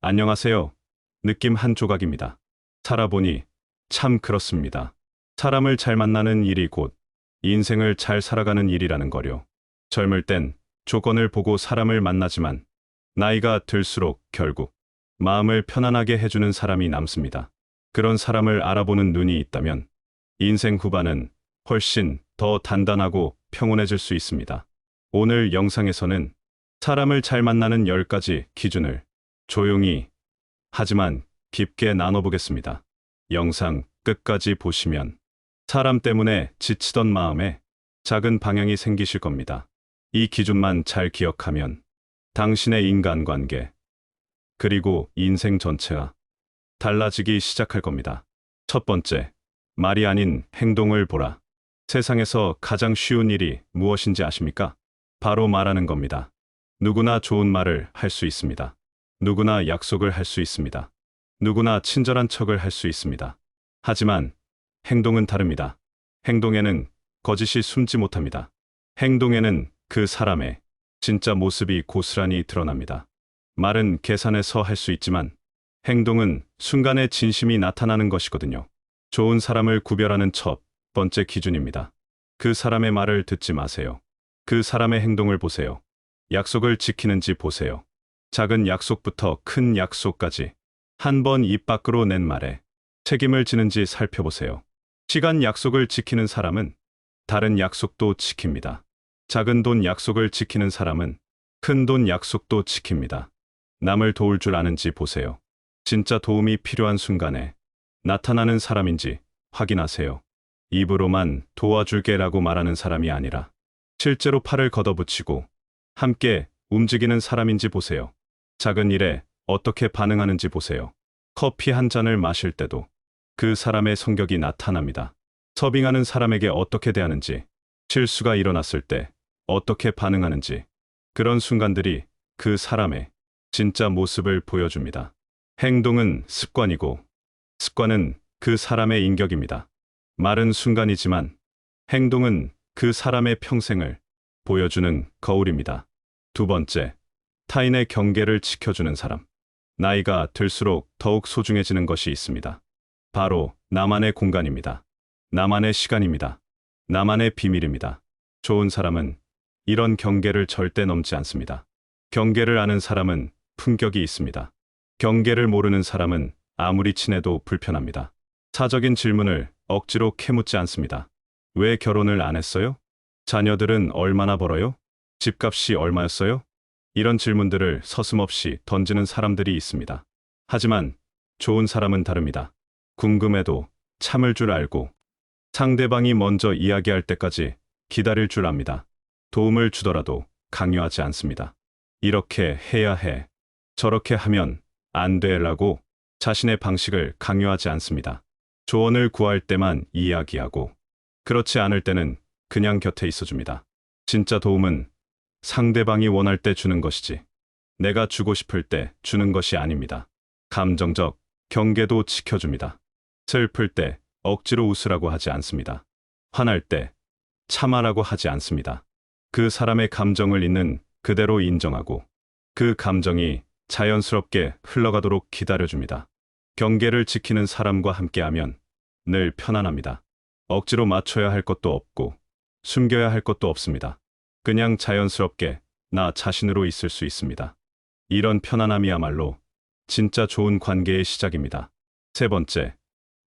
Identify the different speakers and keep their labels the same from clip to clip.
Speaker 1: 안녕하세요. 느낌 한 조각입니다. 살아보니 참 그렇습니다. 사람을 잘 만나는 일이 곧 인생을 잘 살아가는 일이라는 거요. 젊을 땐 조건을 보고 사람을 만나지만 나이가 들수록 결국 마음을 편안하게 해주는 사람이 남습니다. 그런 사람을 알아보는 눈이 있다면 인생 후반은 훨씬 더 단단하고 평온해질 수 있습니다. 오늘 영상에서는 사람을 잘 만나는 10가지 기준을 조용히 하지만 깊게 나눠보겠습니다. 영상 끝까지 보시면 사람 때문에 지치던 마음에 작은 방향이 생기실 겁니다. 이 기준만 잘 기억하면 당신의 인간관계 그리고 인생 전체가 달라지기 시작할 겁니다. 첫 번째, 말이 아닌 행동을 보라. 세상에서 가장 쉬운 일이 무엇인지 아십니까? 바로 말하는 겁니다. 누구나 좋은 말을 할 수 있습니다. 누구나 약속을 할 수 있습니다. 누구나 친절한 척을 할 수 있습니다. 하지만 행동은 다릅니다. 행동에는 거짓이 숨지 못합니다. 행동에는 그 사람의 진짜 모습이 고스란히 드러납니다. 말은 계산해서 할 수 있지만 행동은 순간의 진심이 나타나는 것이거든요. 좋은 사람을 구별하는 첫 번째 기준입니다. 그 사람의 말을 듣지 마세요. 그 사람의 행동을 보세요. 약속을 지키는지 보세요. 작은 약속부터 큰 약속까지 한 번 입 밖으로 낸 말에 책임을 지는지 살펴보세요. 시간 약속을 지키는 사람은 다른 약속도 지킵니다. 작은 돈 약속을 지키는 사람은 큰 돈 약속도 지킵니다. 남을 도울 줄 아는지 보세요. 진짜 도움이 필요한 순간에 나타나는 사람인지 확인하세요. 입으로만 도와줄게라고 말하는 사람이 아니라 실제로 팔을 걷어붙이고 함께 움직이는 사람인지 보세요. 작은 일에 어떻게 반응하는지 보세요. 커피 한 잔을 마실 때도 그 사람의 성격이 나타납니다. 서빙하는 사람에게 어떻게 대하는지, 실수가 일어났을 때 어떻게 반응하는지, 그런 순간들이 그 사람의 진짜 모습을 보여줍니다. 행동은 습관이고, 습관은 그 사람의 인격입니다. 말은 순간이지만, 행동은 그 사람의 평생을 보여주는 거울입니다. 두 번째, 타인의 경계를 지켜주는 사람. 나이가 들수록 더욱 소중해지는 것이 있습니다. 바로 나만의 공간입니다. 나만의 시간입니다. 나만의 비밀입니다. 좋은 사람은 이런 경계를 절대 넘지 않습니다. 경계를 아는 사람은 품격이 있습니다. 경계를 모르는 사람은 아무리 친해도 불편합니다. 사적인 질문을 억지로 캐묻지 않습니다. 왜 결혼을 안 했어요? 자녀들은 얼마나 벌어요? 집값이 얼마였어요? 이런 질문들을 서슴없이 던지는 사람들이 있습니다. 하지만 좋은 사람은 다릅니다. 궁금해도 참을 줄 알고 상대방이 먼저 이야기할 때까지 기다릴 줄 압니다. 도움을 주더라도 강요하지 않습니다. 이렇게 해야 해. 저렇게 하면 안 돼라고 자신의 방식을 강요하지 않습니다. 조언을 구할 때만 이야기하고 그렇지 않을 때는 그냥 곁에 있어줍니다. 진짜 도움은 상대방이 원할 때 주는 것이지 내가 주고 싶을 때 주는 것이 아닙니다. 감정적 경계도 지켜줍니다. 슬플 때 억지로 웃으라고 하지 않습니다. 화날 때 참아라고 하지 않습니다. 그 사람의 감정을 있는 그대로 인정하고 그 감정이 자연스럽게 흘러가도록 기다려줍니다. 경계를 지키는 사람과 함께하면 늘 편안합니다. 억지로 맞춰야 할 것도 없고 숨겨야 할 것도 없습니다. 그냥 자연스럽게 나 자신으로 있을 수 있습니다. 이런 편안함이야말로 진짜 좋은 관계의 시작입니다. 세 번째,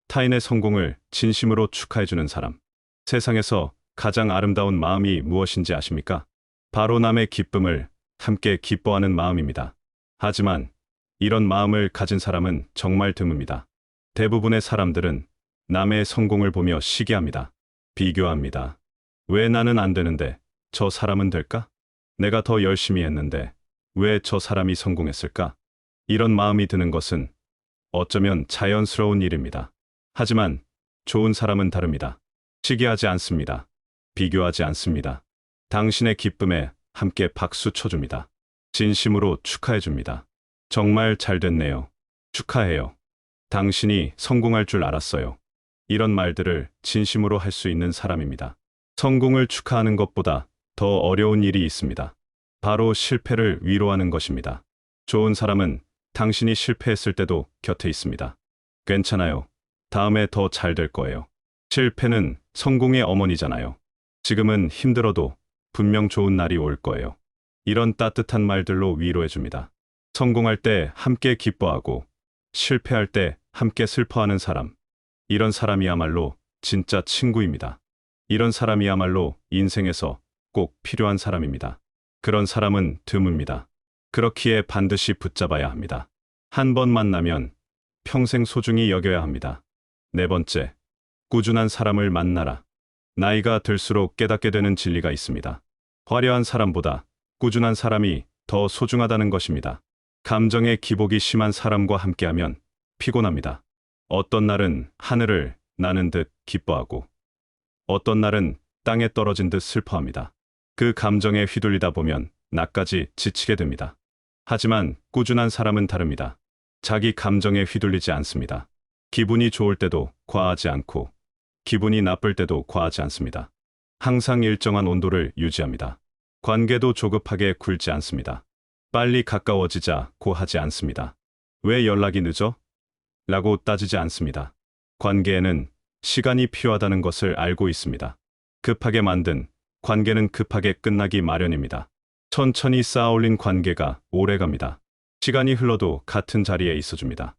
Speaker 1: 타인의 성공을 진심으로 축하해주는 사람. 세상에서 가장 아름다운 마음이 무엇인지 아십니까? 바로 남의 기쁨을 함께 기뻐하는 마음입니다. 하지만 이런 마음을 가진 사람은 정말 드뭅니다. 대부분의 사람들은 남의 성공을 보며 시기합니다. 비교합니다. 왜 나는 안 되는데 저 사람은 될까? 내가 더 열심히 했는데 왜 저 사람이 성공했을까? 이런 마음이 드는 것은 어쩌면 자연스러운 일입니다. 하지만 좋은 사람은 다릅니다. 시기하지 않습니다. 비교하지 않습니다. 당신의 기쁨에 함께 박수 쳐줍니다. 진심으로 축하해줍니다. 정말 잘 됐네요. 축하해요. 당신이 성공할 줄 알았어요. 이런 말들을 진심으로 할 수 있는 사람입니다. 성공을 축하하는 것보다 더 어려운 일이 있습니다. 바로 실패를 위로하는 것입니다. 좋은 사람은 당신이 실패했을 때도 곁에 있습니다. 괜찮아요. 다음에 더 잘 될 거예요. 실패는 성공의 어머니잖아요. 지금은 힘들어도 분명 좋은 날이 올 거예요. 이런 따뜻한 말들로 위로해 줍니다. 성공할 때 함께 기뻐하고 실패할 때 함께 슬퍼하는 사람. 이런 사람이야말로 진짜 친구입니다. 이런 사람이야말로 인생에서 꼭 필요한 사람입니다. 그런 사람은 드뭅니다. 그렇기에 반드시 붙잡아야 합니다. 한 번 만나면 평생 소중히 여겨야 합니다. 네 번째, 꾸준한 사람을 만나라. 나이가 들수록 깨닫게 되는 진리가 있습니다. 화려한 사람보다 꾸준한 사람이 더 소중하다는 것입니다. 감정의 기복이 심한 사람과 함께하면 피곤합니다. 어떤 날은 하늘을 나는 듯 기뻐하고 어떤 날은 땅에 떨어진 듯 슬퍼합니다. 그 감정에 휘둘리다 보면 나까지 지치게 됩니다. 하지만 꾸준한 사람은 다릅니다. 자기 감정에 휘둘리지 않습니다. 기분이 좋을 때도 과하지 않고 기분이 나쁠 때도 과하지 않습니다. 항상 일정한 온도를 유지합니다. 관계도 조급하게 굴지 않습니다. 빨리 가까워지자고 하지 않습니다. 왜 연락이 늦어? 라고 따지지 않습니다. 관계에는 시간이 필요하다는 것을 알고 있습니다. 급하게 만든 관계는 급하게 끝나기 마련입니다. 천천히 쌓아올린 관계가 오래갑니다. 시간이 흘러도 같은 자리에 있어줍니다.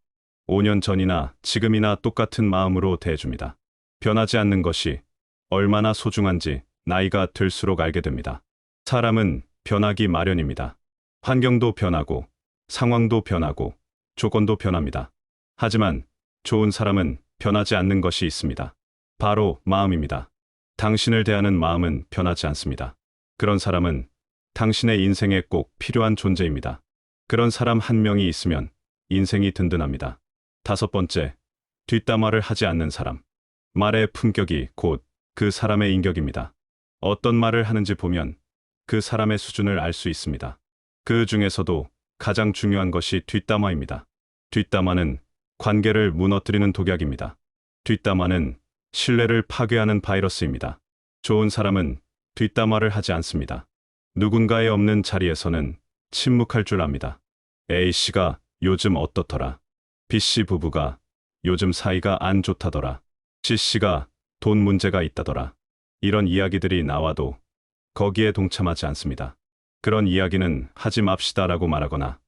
Speaker 1: 5년 전이나 지금이나 똑같은 마음으로 대해줍니다. 변하지 않는 것이 얼마나 소중한지 나이가 들수록 알게 됩니다. 사람은 변하기 마련입니다. 환경도 변하고 상황도 변하고 조건도 변합니다. 하지만 좋은 사람은 변하지 않는 것이 있습니다. 바로 마음입니다. 당신을 대하는 마음은 변하지 않습니다. 그런 사람은 당신의 인생에 꼭 필요한 존재입니다. 그런 사람 한 명이 있으면 인생이 든든합니다. 다섯 번째, 뒷담화를 하지 않는 사람. 말의 품격이 곧 그 사람의 인격입니다. 어떤 말을 하는지 보면 그 사람의 수준을 알 수 있습니다. 그 중에서도 가장 중요한 것이 뒷담화입니다. 뒷담화는 관계를 무너뜨리는 독약입니다. 뒷담화는 신뢰를 파괴하는 바이러스입니다. 좋은 사람은 뒷담화를 하지 않습니다. 누군가의 없는 자리에서는 침묵할 줄 압니다. A씨가 요즘 어떻더라. B씨 부부가 요즘 사이가 안 좋다더라. C씨가 돈 문제가 있다더라. 이런 이야기들이 나와도 거기에 동참하지 않습니다. 그런 이야기는 하지 맙시다라고 말하거나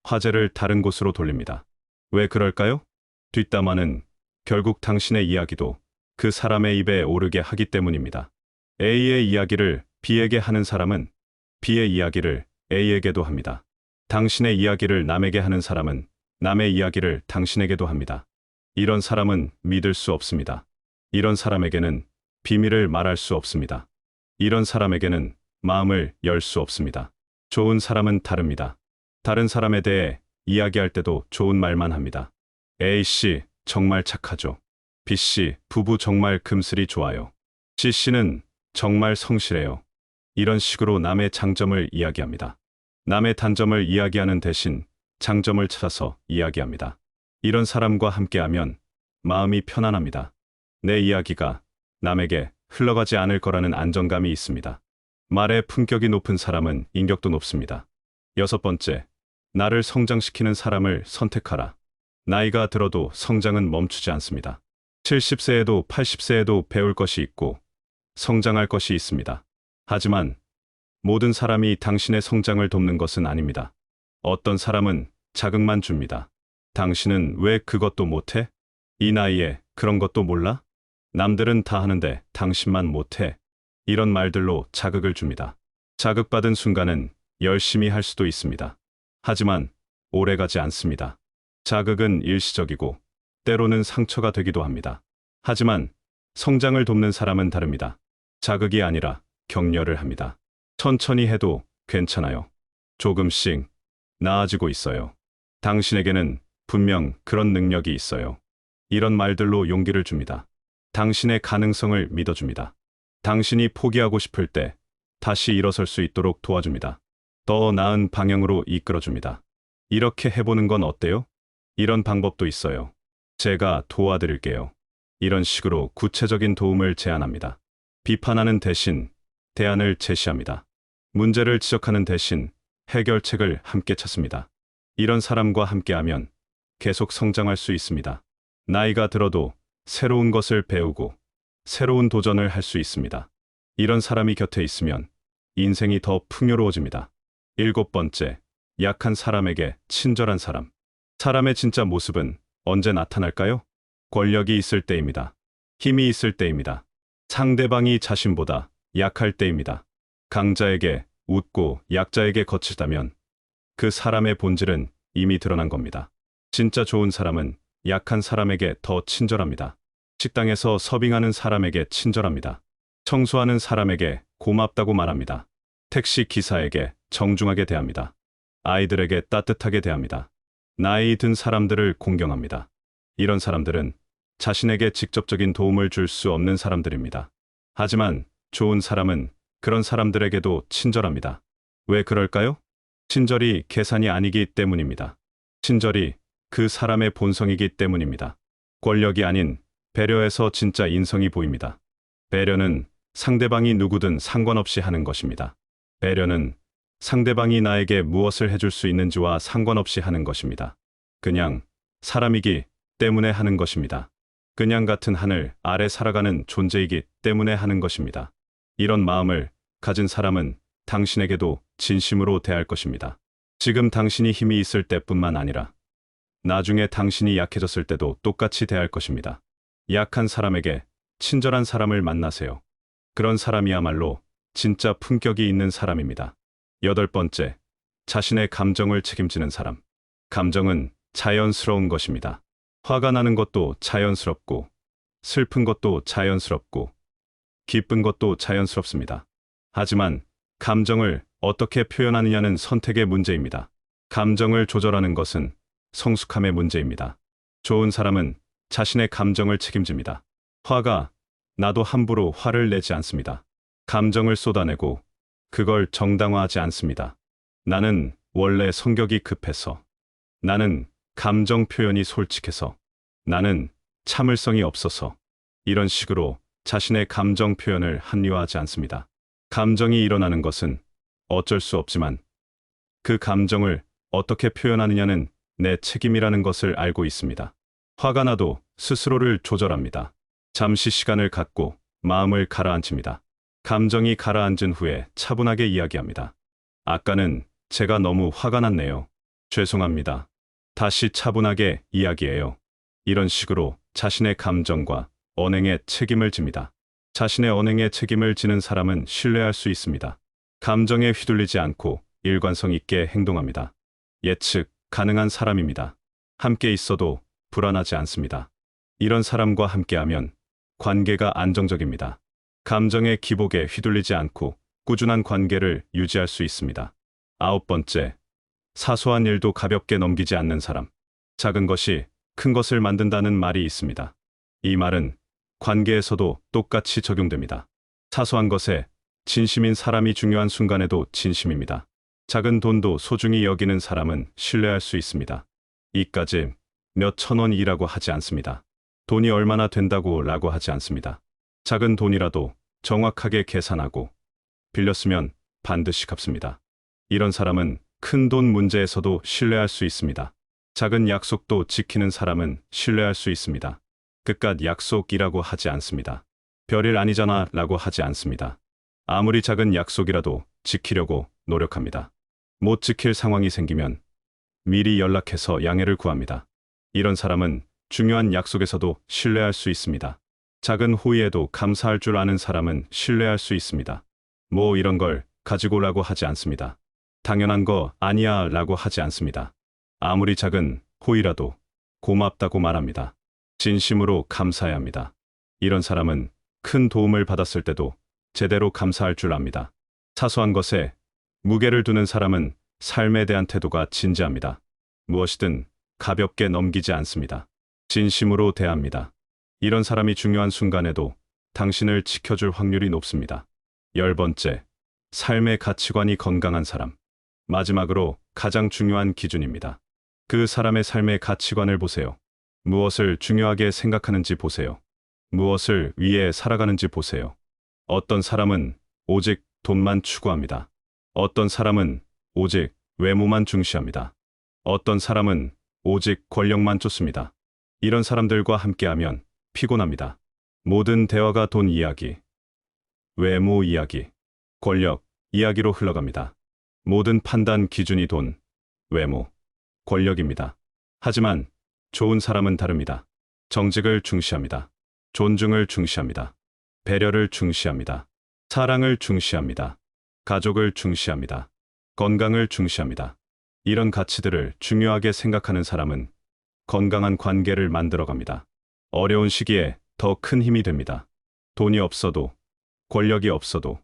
Speaker 1: 화제를 다른 곳으로 돌립니다. 왜 그럴까요? 뒷담화는 결국 당신의 이야기도 그 사람의 입에 오르게 하기 때문입니다. A의 이야기를 B에게 하는 사람은 B의 이야기를 A에게도 합니다. 당신의 이야기를 남에게 하는 사람은 남의 이야기를 당신에게도 합니다. 이런 사람은 믿을 수 없습니다. 이런 사람에게는 비밀을 말할 수 없습니다. 이런 사람에게는 마음을 열 수 없습니다. 좋은 사람은 다릅니다. 다른 사람에 대해 이야기할 때도 좋은 말만 합니다. A씨 정말 착하죠. B씨 부부 정말 금슬이 좋아요. C씨는 정말 성실해요. 이런 식으로 남의 장점을 이야기합니다. 남의 단점을 이야기하는 대신 장점을 찾아서 이야기합니다. 이런 사람과 함께하면 마음이 편안합니다. 내 이야기가 남에게 흘러가지 않을 거라는 안정감이 있습니다. 말의 품격이 높은 사람은 인격도 높습니다. 여섯 번째, 나를 성장시키는 사람을 선택하라. 나이가 들어도 성장은 멈추지 않습니다. 70세에도 80세에도 배울 것이 있고 성장할 것이 있습니다. 하지만 모든 사람이 당신의 성장을 돕는 것은 아닙니다. 어떤 사람은 자극만 줍니다. 당신은 왜 그것도 못해? 이 나이에 그런 것도 몰라? 남들은 다 하는데 당신만 못해. 이런 말들로 자극을 줍니다. 자극받은 순간은 열심히 할 수도 있습니다. 하지만 오래가지 않습니다. 자극은 일시적이고 때로는 상처가 되기도 합니다. 하지만 성장을 돕는 사람은 다릅니다. 자극이 아니라 격려를 합니다. 천천히 해도 괜찮아요. 조금씩 나아지고 있어요. 당신에게는 분명 그런 능력이 있어요. 이런 말들로 용기를 줍니다. 당신의 가능성을 믿어줍니다. 당신이 포기하고 싶을 때 다시 일어설 수 있도록 도와줍니다. 더 나은 방향으로 이끌어줍니다. 이렇게 해보는 건 어때요? 이런 방법도 있어요. 제가 도와드릴게요. 이런 식으로 구체적인 도움을 제안합니다. 비판하는 대신 대안을 제시합니다. 문제를 지적하는 대신 해결책을 함께 찾습니다. 이런 사람과 함께하면 계속 성장할 수 있습니다. 나이가 들어도 새로운 것을 배우고 새로운 도전을 할 수 있습니다. 이런 사람이 곁에 있으면 인생이 더 풍요로워집니다. 일곱 번째, 약한 사람에게 친절한 사람. 사람의 진짜 모습은 언제 나타날까요? 권력이 있을 때입니다. 힘이 있을 때입니다. 상대방이 자신보다 약할 때입니다. 강자에게 웃고 약자에게 거칠다면 그 사람의 본질은 이미 드러난 겁니다. 진짜 좋은 사람은 약한 사람에게 더 친절합니다. 식당에서 서빙하는 사람에게 친절합니다. 청소하는 사람에게 고맙다고 말합니다. 택시 기사에게 정중하게 대합니다. 아이들에게 따뜻하게 대합니다. 나이 든 사람들을 공경합니다. 이런 사람들은 자신에게 직접적인 도움을 줄 수 없는 사람들입니다. 하지만 좋은 사람은 그런 사람들에게도 친절합니다. 왜 그럴까요? 친절이 계산이 아니기 때문입니다. 친절이 그 사람의 본성이기 때문입니다. 권력이 아닌 배려에서 진짜 인성이 보입니다. 배려는 상대방이 누구든 상관없이 하는 것입니다. 배려는 상대방이 나에게 무엇을 해줄 수 있는지와 상관없이 하는 것입니다. 그냥 사람이기 때문에 하는 것입니다. 그냥 같은 하늘 아래 살아가는 존재이기 때문에 하는 것입니다. 이런 마음을 가진 사람은 당신에게도 진심으로 대할 것입니다. 지금 당신이 힘이 있을 때뿐만 아니라 나중에 당신이 약해졌을 때도 똑같이 대할 것입니다. 약한 사람에게 친절한 사람을 만나세요. 그런 사람이야말로 진짜 품격이 있는 사람입니다. 여덟 번째, 자신의 감정을 책임지는 사람. 감정은 자연스러운 것입니다. 화가 나는 것도 자연스럽고, 슬픈 것도 자연스럽고, 기쁜 것도 자연스럽습니다. 하지만 감정을 어떻게 표현하느냐는 선택의 문제입니다. 감정을 조절하는 것은 성숙함의 문제입니다. 좋은 사람은 자신의 감정을 책임집니다. 화가 나도 함부로 화를 내지 않습니다. 감정을 쏟아내고 그걸 정당화하지 않습니다. 나는 원래 성격이 급해서, 나는 감정 표현이 솔직해서, 나는 참을성이 없어서, 이런 식으로 자신의 감정 표현을 합리화하지 않습니다. 감정이 일어나는 것은 어쩔 수 없지만 그 감정을 어떻게 표현하느냐는 내 책임이라는 것을 알고 있습니다. 화가 나도 스스로를 조절합니다. 잠시 시간을 갖고 마음을 가라앉힙니다. 감정이 가라앉은 후에 차분하게 이야기합니다. 아까는 제가 너무 화가 났네요. 죄송합니다. 다시 차분하게 이야기해요. 이런 식으로 자신의 감정과 언행에 책임을 집니다. 자신의 언행에 책임을 지는 사람은 신뢰할 수 있습니다. 감정에 휘둘리지 않고 일관성 있게 행동합니다. 예측 가능한 사람입니다. 함께 있어도 불안하지 않습니다. 이런 사람과 함께하면 관계가 안정적입니다. 감정의 기복에 휘둘리지 않고 꾸준한 관계를 유지할 수 있습니다. 아홉 번째, 사소한 일도 가볍게 넘기지 않는 사람. 작은 것이 큰 것을 만든다는 말이 있습니다. 이 말은 관계에서도 똑같이 적용됩니다. 사소한 것에 진심인 사람이 중요한 순간에도 진심입니다. 작은 돈도 소중히 여기는 사람은 신뢰할 수 있습니다. 이까지 몇 천 원이라고 하지 않습니다. 돈이 얼마나 된다고 라고 하지 않습니다. 작은 돈이라도 정확하게 계산하고 빌렸으면 반드시 갚습니다. 이런 사람은 큰 돈 문제에서도 신뢰할 수 있습니다. 작은 약속도 지키는 사람은 신뢰할 수 있습니다. 그깟 약속이라고 하지 않습니다. 별일 아니잖아 라고 하지 않습니다. 아무리 작은 약속이라도 지키려고 노력합니다. 못 지킬 상황이 생기면 미리 연락해서 양해를 구합니다. 이런 사람은 중요한 약속에서도 신뢰할 수 있습니다. 작은 호의에도 감사할 줄 아는 사람은 신뢰할 수 있습니다. 뭐 이런 걸 가지고 라고 하지 않습니다. 당연한 거 아니야 라고 하지 않습니다. 아무리 작은 호의라도 고맙다고 말합니다. 진심으로 감사해야 합니다. 이런 사람은 큰 도움을 받았을 때도 제대로 감사할 줄 압니다. 사소한 것에 무게를 두는 사람은 삶에 대한 태도가 진지합니다. 무엇이든 가볍게 넘기지 않습니다. 진심으로 대합니다. 이런 사람이 중요한 순간에도 당신을 지켜줄 확률이 높습니다. 열 번째, 삶의 가치관이 건강한 사람. 마지막으로 가장 중요한 기준입니다. 그 사람의 삶의 가치관을 보세요. 무엇을 중요하게 생각하는지 보세요. 무엇을 위해 살아가는지 보세요. 어떤 사람은 오직 돈만 추구합니다. 어떤 사람은 오직 외모만 중시합니다. 어떤 사람은 오직 권력만 쫓습니다. 이런 사람들과 함께하면 피곤합니다. 모든 대화가 돈 이야기, 외모 이야기, 권력 이야기로 흘러갑니다. 모든 판단 기준이 돈, 외모, 권력입니다. 하지만 좋은 사람은 다릅니다. 정직을 중시합니다. 존중을 중시합니다. 배려를 중시합니다. 사랑을 중시합니다. 가족을 중시합니다. 건강을 중시합니다. 이런 가치들을 중요하게 생각하는 사람은 건강한 관계를 만들어갑니다. 어려운 시기에 더 큰 힘이 됩니다. 돈이 없어도, 권력이 없어도,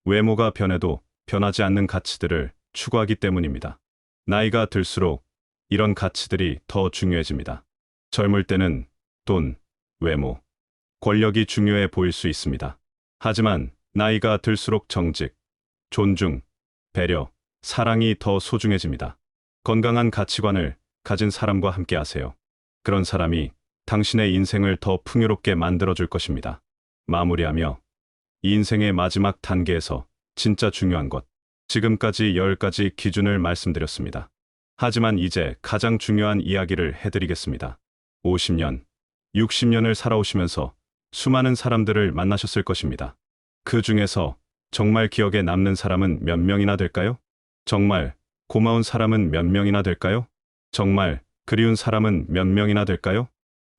Speaker 1: 외모가 변해도 변하지 않는 가치들을 추구하기 때문입니다. 나이가 들수록 이런 가치들이 더 중요해집니다. 젊을 때는 돈, 외모, 권력이 중요해 보일 수 있습니다. 하지만 나이가 들수록 정직, 존중, 배려, 사랑이 더 소중해집니다. 건강한 가치관을 가진 사람과 함께 하세요. 그런 사람이 당신의 인생을 더 풍요롭게 만들어줄 것입니다. 마무리하며 이 인생의 마지막 단계에서 진짜 중요한 것, 지금까지 10가지 기준을 말씀드렸습니다. 하지만 이제 가장 중요한 이야기를 해드리겠습니다. 50년, 60년을 살아오시면서 수많은 사람들을 만나셨을 것입니다. 그 중에서 정말 기억에 남는 사람은 몇 명이나 될까요? 정말 고마운 사람은 몇 명이나 될까요? 정말 그리운 사람은 몇 명이나 될까요?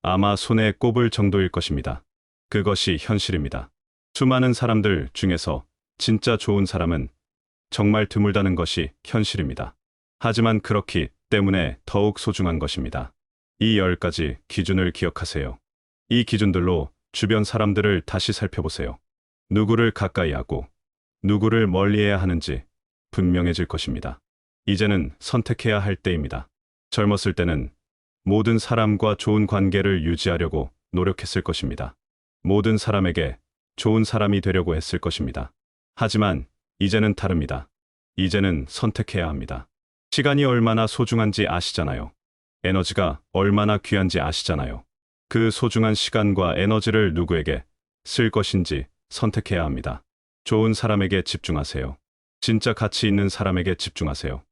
Speaker 1: 아마 손에 꼽을 정도일 것입니다. 그것이 현실입니다. 수많은 사람들 중에서 진짜 좋은 사람은 정말 드물다는 것이 현실입니다. 하지만 그렇기 때문에 더욱 소중한 것입니다. 이 10가지 기준을 기억하세요. 이 기준들로 주변 사람들을 다시 살펴보세요. 누구를 가까이 하고 누구를 멀리해야 하는지 분명해질 것입니다. 이제는 선택해야 할 때입니다. 젊었을 때는 모든 사람과 좋은 관계를 유지하려고 노력했을 것입니다. 모든 사람에게 좋은 사람이 되려고 했을 것입니다. 하지만 이제는 다릅니다. 이제는 선택해야 합니다. 시간이 얼마나 소중한지 아시잖아요. 에너지가 얼마나 귀한지 아시잖아요. 그 소중한 시간과 에너지를 누구에게 쓸 것인지 선택해야 합니다. 좋은 사람에게 집중하세요. 진짜 가치 있는 사람에게 집중하세요.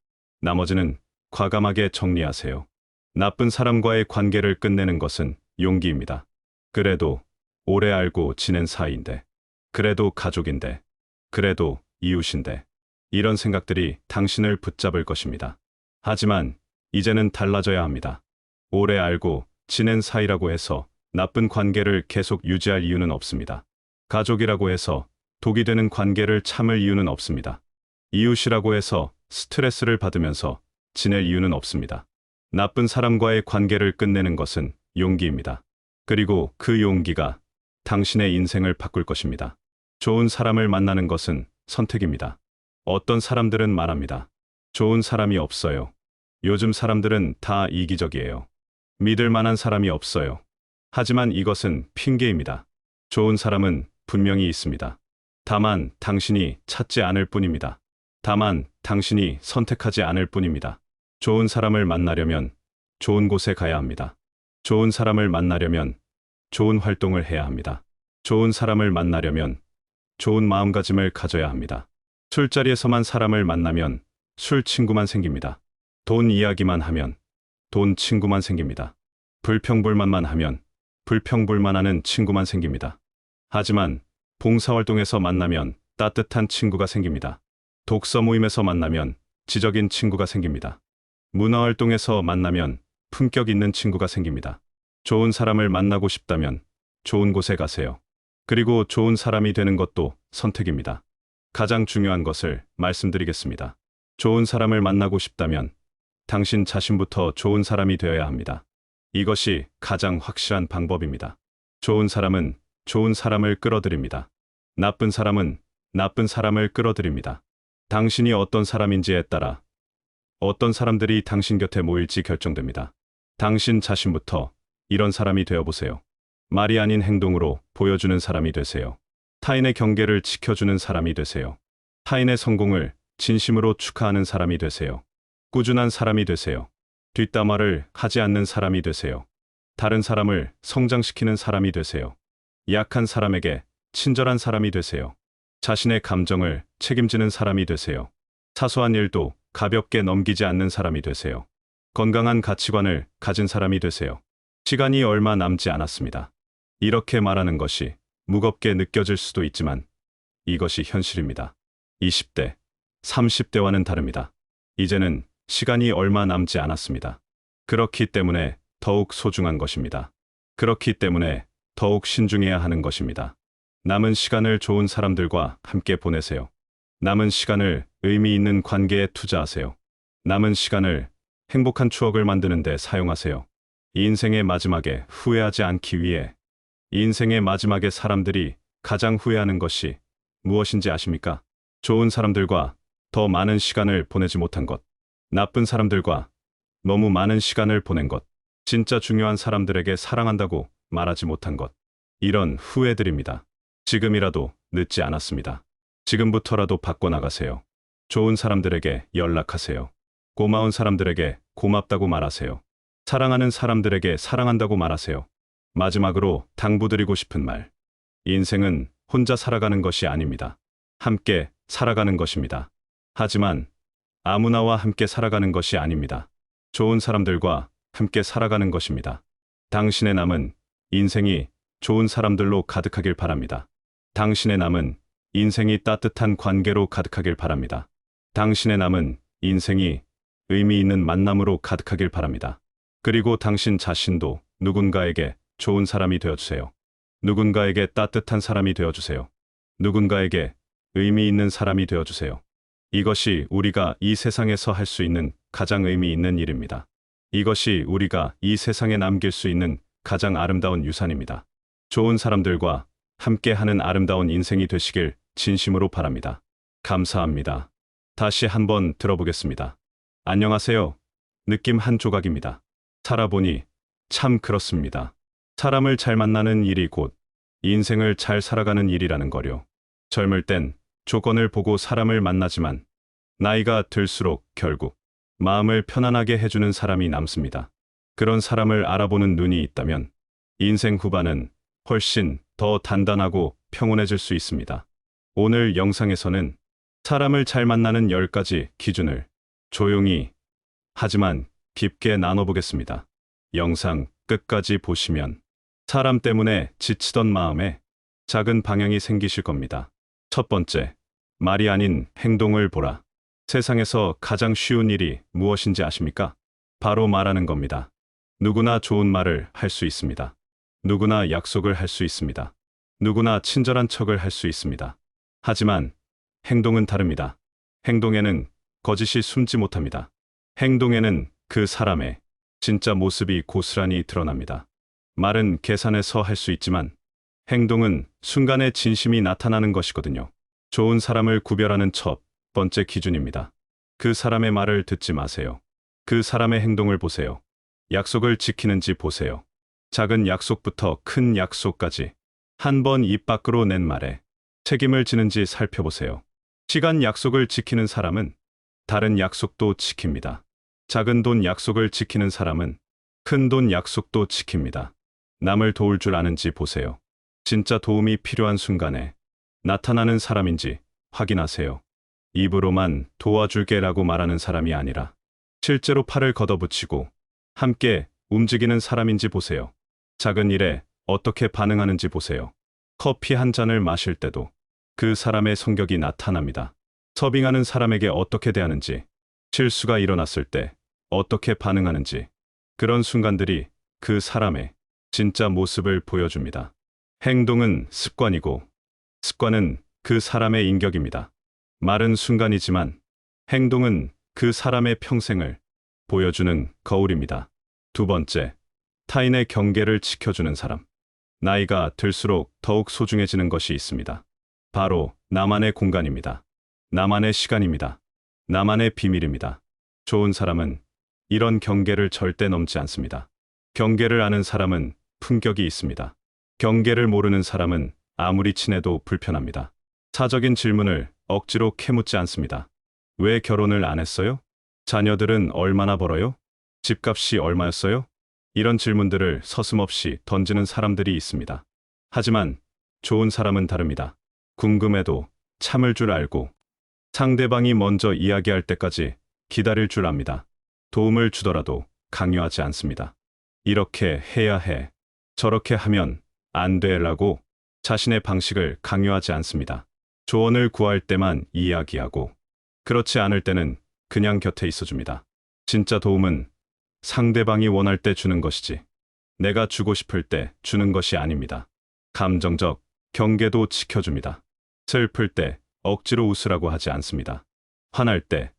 Speaker 1: 나머지는 과감하게 정리하세요. 나쁜 사람과의 관계를 끝내는 것은 용기입니다. 그래도 오래 알고 지낸 사이인데, 그래도 가족인데, 그래도 이웃인데, 이런 생각들이 당신을 붙잡을 것입니다. 하지만 이제는 달라져야 합니다. 오래 알고 지낸 사이라고 해서 나쁜 관계를 계속 유지할 이유는 없습니다. 가족이라고 해서 독이 되는 관계를 참을 이유는 없습니다. 이웃이라고 해서 스트레스를 받으면서 지낼 이유는 없습니다. 나쁜 사람과의 관계를 끝내는 것은 용기입니다. 그리고 그 용기가 당신의 인생을 바꿀 것입니다. 좋은 사람을 만나는 것은 선택입니다. 어떤 사람들은 말합니다. 좋은 사람이 없어요. 요즘 사람들은 다 이기적이에요. 믿을 만한 사람이 없어요. 하지만 이것은 핑계입니다. 좋은 사람은 분명히 있습니다. 다만 당신이 찾지 않을 뿐입니다. 다만 당신이 선택하지 않을 뿐입니다. 좋은 사람을 만나려면 좋은 곳에 가야 합니다. 좋은 사람을 만나려면 좋은 활동을 해야 합니다. 좋은 사람을 만나려면 좋은 마음가짐을 가져야 합니다. 술자리에서만 사람을 만나면 술 친구만 생깁니다. 돈 이야기만 하면 돈 친구만 생깁니다. 불평불만만 하면 불평불만하는 친구만 생깁니다. 하지만 봉사활동에서 만나면 따뜻한 친구가 생깁니다. 독서 모임에서 만나면 지적인 친구가 생깁니다. 문화활동에서 만나면 품격 있는 친구가 생깁니다. 좋은 사람을 만나고 싶다면 좋은 곳에 가세요. 그리고 좋은 사람이 되는 것도 선택입니다. 가장 중요한 것을 말씀드리겠습니다. 좋은 사람을 만나고 싶다면 당신 자신부터 좋은 사람이 되어야 합니다. 이것이 가장 확실한 방법입니다. 좋은 사람은 좋은 사람을 끌어들입니다. 나쁜 사람은 나쁜 사람을 끌어들입니다. 당신이 어떤 사람인지에 따라 어떤 사람들이 당신 곁에 모일지 결정됩니다. 당신 자신부터 이런 사람이 되어보세요. 말이 아닌 행동으로 보여주는 사람이 되세요. 타인의 경계를 지켜주는 사람이 되세요. 타인의 성공을 진심으로 축하하는 사람이 되세요. 꾸준한 사람이 되세요. 뒷담화를 하지 않는 사람이 되세요. 다른 사람을 성장시키는 사람이 되세요. 약한 사람에게 친절한 사람이 되세요. 자신의 감정을 책임지는 사람이 되세요. 사소한 일도 가볍게 넘기지 않는 사람이 되세요. 건강한 가치관을 가진 사람이 되세요. 시간이 얼마 남지 않았습니다. 이렇게 말하는 것이 무겁게 느껴질 수도 있지만 이것이 현실입니다. 20대, 30대와는 다릅니다. 이제는 시간이 얼마 남지 않았습니다. 그렇기 때문에 더욱 소중한 것입니다. 그렇기 때문에 더욱 신중해야 하는 것입니다. 남은 시간을 좋은 사람들과 함께 보내세요. 남은 시간을 의미 있는 관계에 투자하세요. 남은 시간을 행복한 추억을 만드는 데 사용하세요. 이 인생의 마지막에 후회하지 않기 위해 이 인생의 마지막에 사람들이 가장 후회하는 것이 무엇인지 아십니까? 좋은 사람들과 더 많은 시간을 보내지 못한 것, 나쁜 사람들과 너무 많은 시간을 보낸 것, 진짜 중요한 사람들에게 사랑한다고 말하지 못한 것, 이런 후회들입니다. 지금이라도 늦지 않았습니다. 지금부터라도 바꿔나가세요. 좋은 사람들에게 연락하세요. 고마운 사람들에게 고맙다고 말하세요. 사랑하는 사람들에게 사랑한다고 말하세요. 마지막으로 당부드리고 싶은 말. 인생은 혼자 살아가는 것이 아닙니다. 함께 살아가는 것입니다. 하지만 아무나와 함께 살아가는 것이 아닙니다. 좋은 사람들과 함께 살아가는 것입니다. 당신의 남은 인생이 좋은 사람들로 가득하길 바랍니다. 당신의 남은 인생이 따뜻한 관계로 가득하길 바랍니다. 당신의 남은 인생이 의미 있는 만남으로 가득하길 바랍니다. 그리고 당신 자신도 누군가에게 좋은 사람이 되어주세요. 누군가에게 따뜻한 사람이 되어주세요. 누군가에게 의미 있는 사람이 되어주세요. 이것이 우리가 이 세상에서 할 수 있는 가장 의미 있는 일입니다. 이것이 우리가 이 세상에 남길 수 있는 가장 아름다운 유산입니다. 좋은 사람들과 함께하는 아름다운 인생이 되시길 진심으로 바랍니다. 감사합니다. 다시 한번 들어보겠습니다. 안녕하세요. 느낌 한 조각입니다. 살아보니 참 그렇습니다. 사람을 잘 만나는 일이 곧 인생을 잘 살아가는 일이라는 거요. 젊을 땐 조건을 보고 사람을 만나지만 나이가 들수록 결국 마음을 편안하게 해주는 사람이 남습니다. 그런 사람을 알아보는 눈이 있다면 인생 후반은 훨씬 더 단단하고 평온해질 수 있습니다. 오늘 영상에서는 사람을 잘 만나는 10가지 기준을 조용히 하지만 깊게 나눠보겠습니다. 영상 끝까지 보시면 사람 때문에 지치던 마음에 작은 방향이 생기실 겁니다. 첫 번째, 말이 아닌 행동을 보라. 세상에서 가장 쉬운 일이 무엇인지 아십니까? 바로 말하는 겁니다. 누구나 좋은 말을 할 수 있습니다. 누구나 약속을 할 수 있습니다. 누구나 친절한 척을 할 수 있습니다. 하지만 행동은 다릅니다. 행동에는 거짓이 숨지 못합니다. 행동에는 그 사람의 진짜 모습이 고스란히 드러납니다. 말은 계산해서 할 수 있지만 행동은 순간의 진심이 나타나는 것이거든요. 좋은 사람을 구별하는 첫 번째 기준입니다. 그 사람의 말을 듣지 마세요. 그 사람의 행동을 보세요. 약속을 지키는지 보세요. 작은 약속부터 큰 약속까지 한 번 입 밖으로 낸 말에 책임을 지는지 살펴보세요. 시간 약속을 지키는 사람은 다른 약속도 지킵니다. 작은 돈 약속을 지키는 사람은 큰 돈 약속도 지킵니다. 남을 도울 줄 아는지 보세요. 진짜 도움이 필요한 순간에 나타나는 사람인지 확인하세요. 입으로만 도와줄게라고 말하는 사람이 아니라 실제로 팔을 걷어붙이고 함께 움직이는 사람인지 보세요. 작은 일에 어떻게 반응하는지 보세요. 커피 한 잔을 마실 때도 그 사람의 성격이 나타납니다. 서빙하는 사람에게 어떻게 대하는지, 실수가 일어났을 때 어떻게 반응하는지, 그런 순간들이 그 사람의 진짜 모습을 보여줍니다. 행동은 습관이고 습관은 그 사람의 인격입니다. 말은 순간이지만 행동은 그 사람의 평생을 보여주는 거울입니다. 두 번째, 타인의 경계를 지켜주는 사람. 나이가 들수록 더욱 소중해지는 것이 있습니다. 바로 나만의 공간입니다. 나만의 시간입니다. 나만의 비밀입니다. 좋은 사람은 이런 경계를 절대 넘지 않습니다. 경계를 아는 사람은 품격이 있습니다. 경계를 모르는 사람은 아무리 친해도 불편합니다. 사적인 질문을 억지로 캐묻지 않습니다. 왜 결혼을 안 했어요? 자녀들은 얼마나 벌어요? 집값이 얼마였어요? 이런 질문들을 서슴없이 던지는 사람들이 있습니다. 하지만 좋은 사람은 다릅니다. 궁금해도 참을 줄 알고 상대방이 먼저 이야기할 때까지 기다릴 줄 압니다. 도움을 주더라도 강요하지 않습니다. 이렇게 해야 해. 저렇게 하면 안 돼라고 자신의 방식을 강요하지 않습니다. 조언을 구할 때만 이야기하고, 그렇지 않을 때는 그냥 곁에 있어줍니다. 진짜 도움은 상대방이 원할 때 주는 것이지, 내가 주고 싶을 때 주는 것이 아닙니다. 감정적 경계도 지켜줍니다. 슬플 때 억지로 웃으라고 하지 않습니다. 화날 때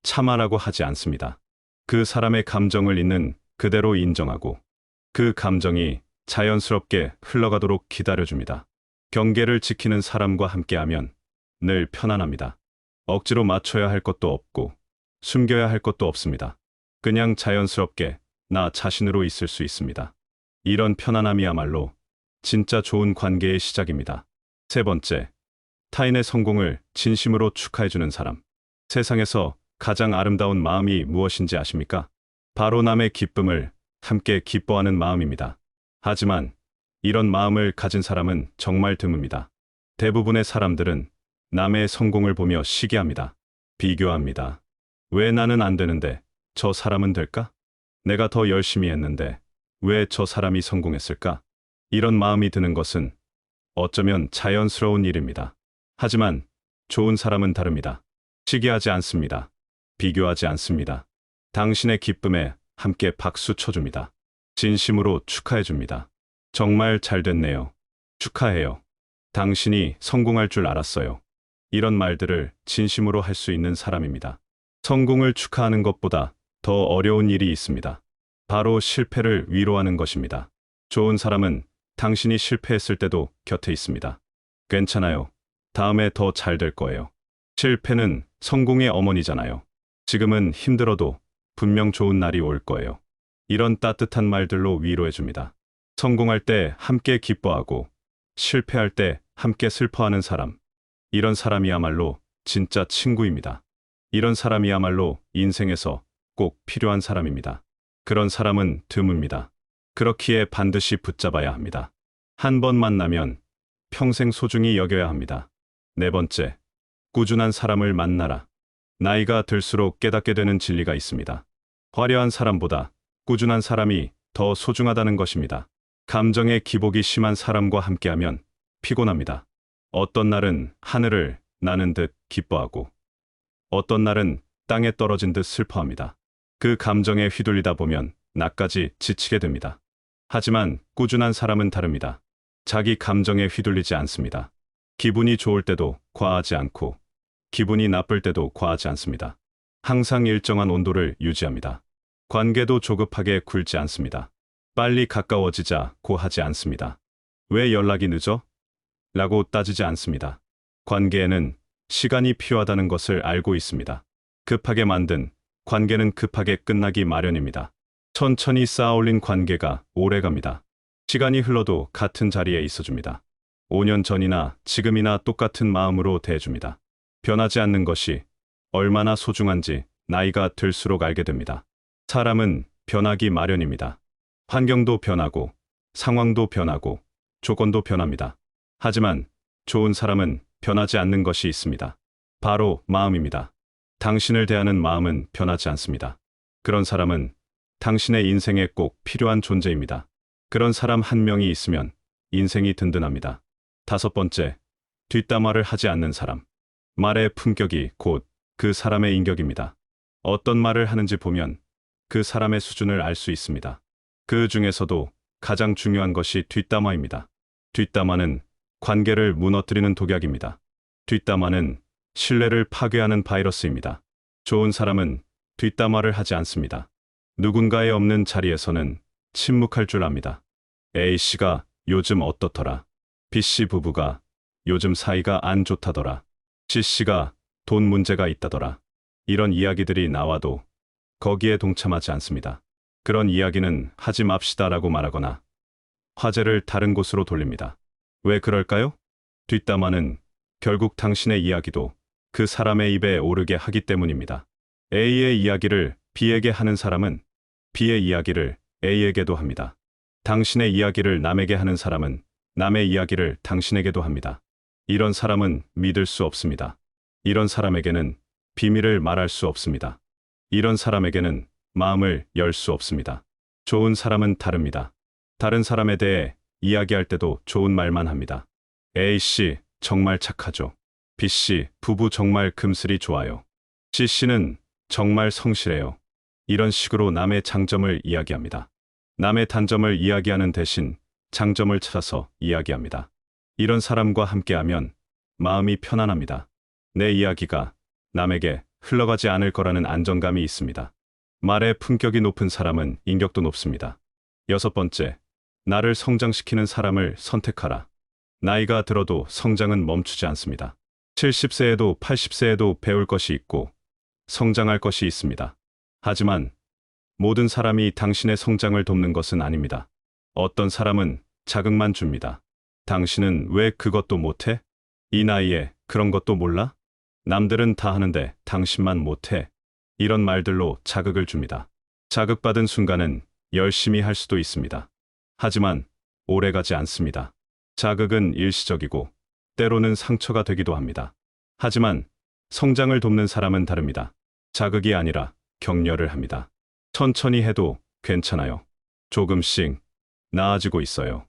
Speaker 1: 참아라고 하지 않습니다. 그 사람의 감정을 있는 그대로 인정하고, 그 감정이 자연스럽게 흘러가도록 기다려줍니다. 경계를 지키는 사람과 함께하면 늘 편안합니다. 억지로 맞춰야 할 것도 없고 숨겨야 할 것도 없습니다. 그냥 자연스럽게 나 자신으로 있을 수 있습니다. 이런 편안함이야말로 진짜 좋은 관계의 시작입니다. 세 번째, 타인의 성공을 진심으로 축하해주는 사람. 세상에서 가장 아름다운 마음이 무엇인지 아십니까? 바로 남의 기쁨을 함께 기뻐하는 마음입니다. 하지만 이런 마음을 가진 사람은 정말 드뭅니다. 대부분의 사람들은 남의 성공을 보며 시기합니다. 비교합니다. 왜 나는 안 되는데 저 사람은 될까? 내가 더 열심히 했는데 왜 저 사람이 성공했을까? 이런 마음이 드는 것은 어쩌면 자연스러운 일입니다. 하지만 좋은 사람은 다릅니다. 시기하지 않습니다. 비교하지 않습니다. 당신의 기쁨에 함께 박수 쳐줍니다. 진심으로 축하해줍니다. 정말 잘 됐네요. 축하해요. 당신이 성공할 줄 알았어요. 이런 말들을 진심으로 할 수 있는 사람입니다. 성공을 축하하는 것보다 더 어려운 일이 있습니다. 바로 실패를 위로하는 것입니다. 좋은 사람은 당신이 실패했을 때도 곁에 있습니다. 괜찮아요. 다음에 더 잘 될 거예요. 실패는 성공의 어머니잖아요. 지금은 힘들어도 분명 좋은 날이 올 거예요. 이런 따뜻한 말들로 위로해줍니다. 성공할 때 함께 기뻐하고 실패할 때 함께 슬퍼하는 사람. 이런 사람이야말로 진짜 친구입니다. 이런 사람이야말로 인생에서 꼭 필요한 사람입니다. 그런 사람은 드뭅니다. 그렇기에 반드시 붙잡아야 합니다. 한 번 만나면 평생 소중히 여겨야 합니다. 네 번째, 꾸준한 사람을 만나라. 나이가 들수록 깨닫게 되는 진리가 있습니다. 화려한 사람보다 꾸준한 사람이 더 소중하다는 것입니다. 감정의 기복이 심한 사람과 함께하면 피곤합니다. 어떤 날은 하늘을 나는 듯 기뻐하고, 어떤 날은 땅에 떨어진 듯 슬퍼합니다. 그 감정에 휘둘리다 보면 나까지 지치게 됩니다. 하지만 꾸준한 사람은 다릅니다. 자기 감정에 휘둘리지 않습니다. 기분이 좋을 때도 과하지 않고, 기분이 나쁠 때도 과하지 않습니다. 항상 일정한 온도를 유지합니다. 관계도 조급하게 굴지 않습니다. 빨리 가까워지자고 하지 않습니다. 왜 연락이 늦어? 라고 따지지 않습니다. 관계에는 시간이 필요하다는 것을 알고 있습니다. 급하게 만든 관계는 급하게 끝나기 마련입니다. 천천히 쌓아올린 관계가 오래갑니다. 시간이 흘러도 같은 자리에 있어줍니다. 5년 전이나 지금이나 똑같은 마음으로 대해줍니다. 변하지 않는 것이 얼마나 소중한지 나이가 들수록 알게 됩니다. 사람은 변하기 마련입니다. 환경도 변하고, 상황도 변하고, 조건도 변합니다. 하지만 좋은 사람은 변하지 않는 것이 있습니다. 바로 마음입니다. 당신을 대하는 마음은 변하지 않습니다. 그런 사람은 당신의 인생에 꼭 필요한 존재입니다. 그런 사람 한 명이 있으면 인생이 든든합니다. 다섯 번째, 뒷담화를 하지 않는 사람. 말의 품격이 곧 그 사람의 인격입니다. 어떤 말을 하는지 보면 그 사람의 수준을 알 수 있습니다. 그 중에서도 가장 중요한 것이 뒷담화입니다. 뒷담화는 관계를 무너뜨리는 독약입니다. 뒷담화는 신뢰를 파괴하는 바이러스입니다. 좋은 사람은 뒷담화를 하지 않습니다. 누군가의 없는 자리에서는 침묵할 줄 압니다. A씨가 요즘 어떻더라. B씨 부부가 요즘 사이가 안 좋다더라. C씨가 돈 문제가 있다더라. 이런 이야기들이 나와도 거기에 동참하지 않습니다. 그런 이야기는 하지 맙시다라고 말하거나 화제를 다른 곳으로 돌립니다. 왜 그럴까요? 뒷담화는 결국 당신의 이야기도 그 사람의 입에 오르게 하기 때문입니다. A의 이야기를 B에게 하는 사람은 B의 이야기를 A에게도 합니다. 당신의 이야기를 남에게 하는 사람은 남의 이야기를 당신에게도 합니다. 이런 사람은 믿을 수 없습니다. 이런 사람에게는 비밀을 말할 수 없습니다. 이런 사람에게는 마음을 열 수 없습니다. 좋은 사람은 다릅니다. 다른 사람에 대해 이야기할 때도 좋은 말만 합니다. A씨, 정말 착하죠. B씨, 부부 정말 금슬이 좋아요. C씨는 정말 성실해요. 이런 식으로 남의 장점을 이야기합니다. 남의 단점을 이야기하는 대신 장점을 찾아서 이야기합니다. 이런 사람과 함께하면 마음이 편안합니다. 내 이야기가 남에게 흘러가지 않을 거라는 안정감이 있습니다. 말의 품격이 높은 사람은 인격도 높습니다. 6번째, 나를 성장시키는 사람을 선택하라. 나이가 들어도 성장은 멈추지 않습니다. 70세에도 80세에도 배울 것이 있고 성장할 것이 있습니다. 하지만 모든 사람이 당신의 성장을 돕는 것은 아닙니다. 어떤 사람은 자극만 줍니다. 당신은 왜 그것도 못해? 이 나이에 그런 것도 몰라? 남들은 다 하는데 당신만 못해. 이런 말들로 자극을 줍니다. 자극받은 순간은 열심히 할 수도 있습니다. 하지만 오래가지 않습니다. 자극은 일시적이고 때로는 상처가 되기도 합니다. 하지만 성장을 돕는 사람은 다릅니다. 자극이 아니라 격려를 합니다. 천천히 해도 괜찮아요. 조금씩 나아지고 있어요.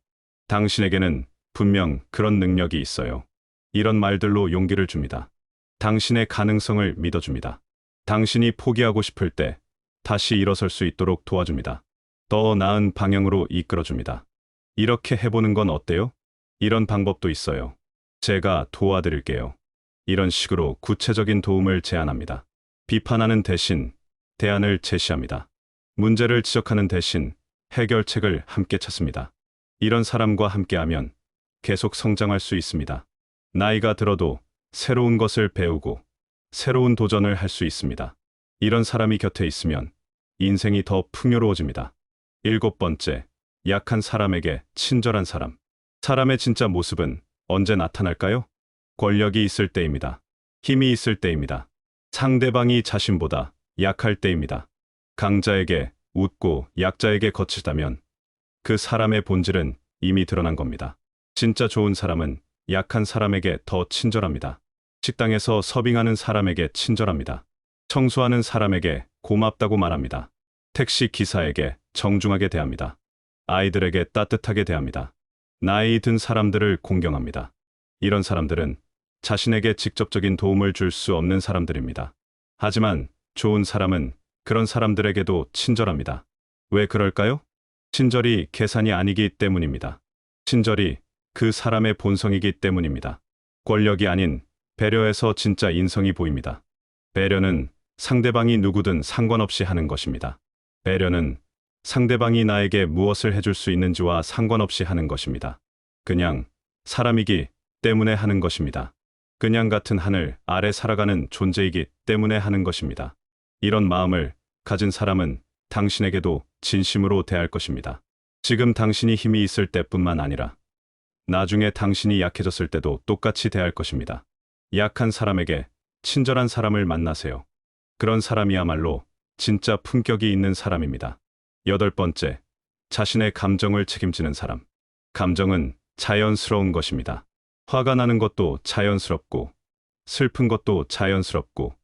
Speaker 1: 당신에게는 분명 그런 능력이 있어요. 이런 말들로 용기를 줍니다. 당신의 가능성을 믿어줍니다. 당신이 포기하고 싶을 때 다시 일어설 수 있도록 도와줍니다. 더 나은 방향으로 이끌어줍니다. 이렇게 해보는 건 어때요? 이런 방법도 있어요. 제가 도와드릴게요. 이런 식으로 구체적인 도움을 제안합니다. 비판하는 대신 대안을 제시합니다. 문제를 지적하는 대신 해결책을 함께 찾습니다. 이런 사람과 함께하면 계속 성장할 수 있습니다. 나이가 들어도 새로운 것을 배우고 새로운 도전을 할 수 있습니다. 이런 사람이 곁에 있으면 인생이 더 풍요로워집니다. 7번째, 약한 사람에게 친절한 사람. 사람의 진짜 모습은 언제 나타날까요? 권력이 있을 때입니다. 힘이 있을 때입니다. 상대방이 자신보다 약할 때입니다. 강자에게 웃고 약자에게 거칠다면 그 사람의 본질은 이미 드러난 겁니다. 진짜 좋은 사람은 약한 사람에게 더 친절합니다. 식당에서 서빙하는 사람에게 친절합니다. 청소하는 사람에게 고맙다고 말합니다. 택시 기사에게 정중하게 대합니다. 아이들에게 따뜻하게 대합니다. 나이 든 사람들을 공경합니다. 이런 사람들은 자신에게 직접적인 도움을 줄 수 없는 사람들입니다. 하지만 좋은 사람은 그런 사람들에게도 친절합니다. 왜 그럴까요? 친절이 계산이 아니기 때문입니다. 친절이 그 사람의 본성이기 때문입니다. 권력이 아닌 배려에서 진짜 인성이 보입니다. 배려는 상대방이 누구든 상관없이 하는 것입니다. 배려는 상대방이 나에게 무엇을 해줄 수 있는지와 상관없이 하는 것입니다. 그냥 사람이기 때문에 하는 것입니다. 그냥 같은 하늘 아래 살아가는 존재이기 때문에 하는 것입니다. 이런 마음을 가진 사람은 당신에게도 진심으로 대할 것입니다. 지금 당신이 힘이 있을 때뿐만 아니라 나중에 당신이 약해졌을 때도 똑같이 대할 것입니다. 약한 사람에게 친절한 사람을 만나세요. 그런 사람이야말로 진짜 품격이 있는 사람입니다. 8번째, 자신의 감정을 책임지는 사람. 감정은 자연스러운 것입니다. 화가 나는 것도 자연스럽고, 슬픈 것도 자연스럽고,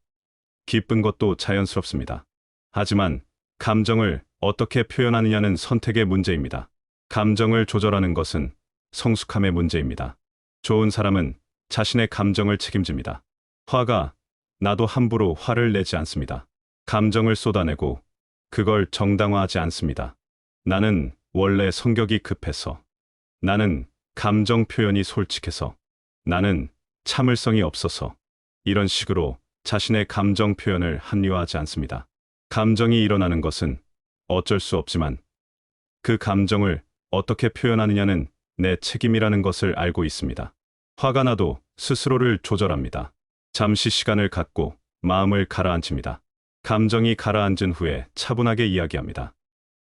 Speaker 1: 기쁜 것도 자연스럽습니다. 하지만 감정을 어떻게 표현하느냐는 선택의 문제입니다. 감정을 조절하는 것은 성숙함의 문제입니다. 좋은 사람은 자신의 감정을 책임집니다. 화가 나도 함부로 화를 내지 않습니다. 감정을 쏟아내고 그걸 정당화하지 않습니다. 나는 원래 성격이 급해서, 나는 감정 표현이 솔직해서, 나는 참을성이 없어서, 이런 식으로 자신의 감정 표현을 합리화하지 않습니다. 감정이 일어나는 것은 어쩔 수 없지만 그 감정을 어떻게 표현하느냐는 내 책임이라는 것을 알고 있습니다. 화가 나도 스스로를 조절합니다. 잠시 시간을 갖고 마음을 가라앉힙니다. 감정이 가라앉은 후에 차분하게 이야기합니다.